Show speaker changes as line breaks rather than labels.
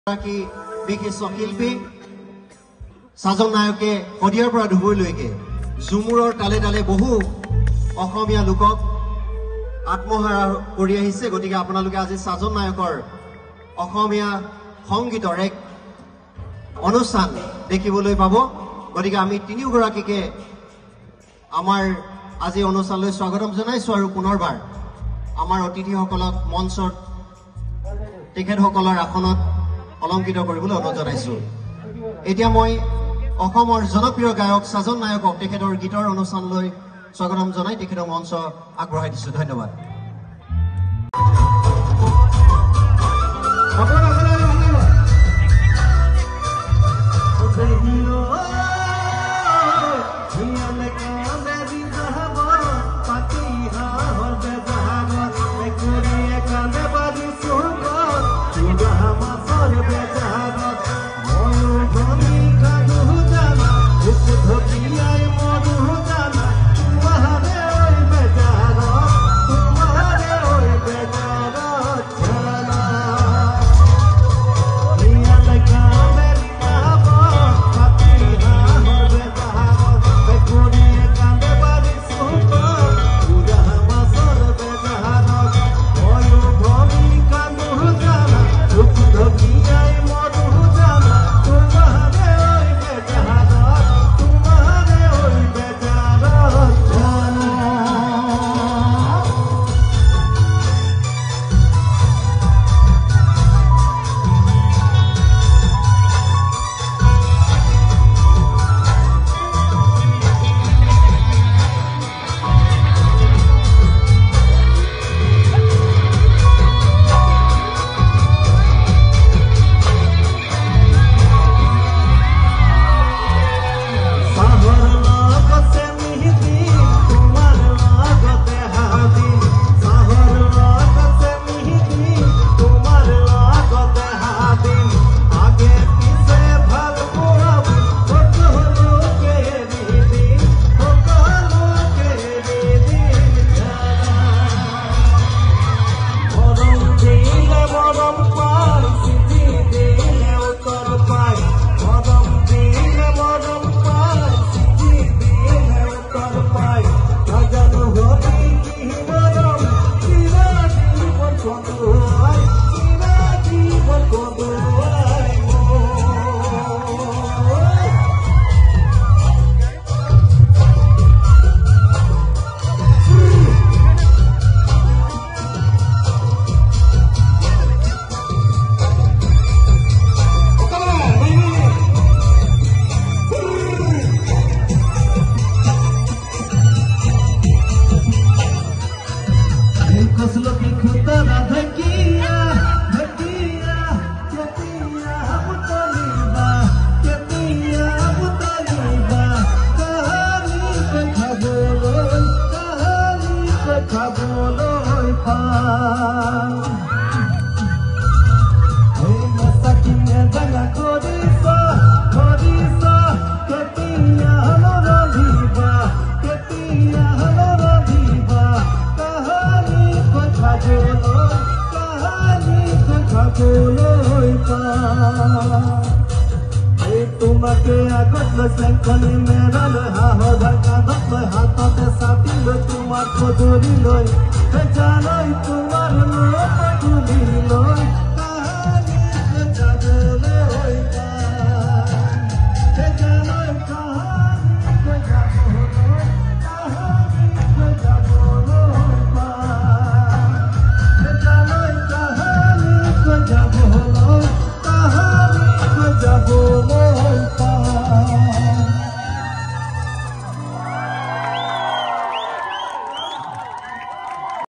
বিশিষ্ট শিল্পী সাজন নায়কে শদিয়াৰ পৰা ধুবুৰীলৈকে ঝুমুৰৰ তালে তালে বহু অসমীয়া লোকক আত্মহাৰা কৰি আহিছে। গতিকে আপোনালোকে আজি সাজন নায়কৰ অসমীয়া সংগীতৰ এক অনুষ্ঠান দেখিবলৈ পাব। গতিকে আমি তিনিওগৰাকীকে আমাৰ আজি অনুষ্ঠানলৈ স্বাগতম জনাইছো আৰু পুনৰবাৰ আমাৰ অতিথিসকলক মঞ্চত তেখেতসকলৰ আসনত অলংকৃত কৰিবলৈ অনুৰোধ জনাইছো। এতিয়া মই অসমৰ জনপ্ৰিয় গায়ক সাজন নায়কক তেখেতৰ গীতৰ অনুষ্ঠানলৈ স্বাগতম জনাই তেখেতক মঞ্চ আগবঢ়াই দিছো। ধন্যবাদ।
তোমাকে আগত লৈ চেংখনি মেৰালৈ হাঁহৰ কান্ধত লৈ হাততে চাপি লৈ তোমাক ধৰি লৈ জানৈ তোমাৰ তুলি লৈ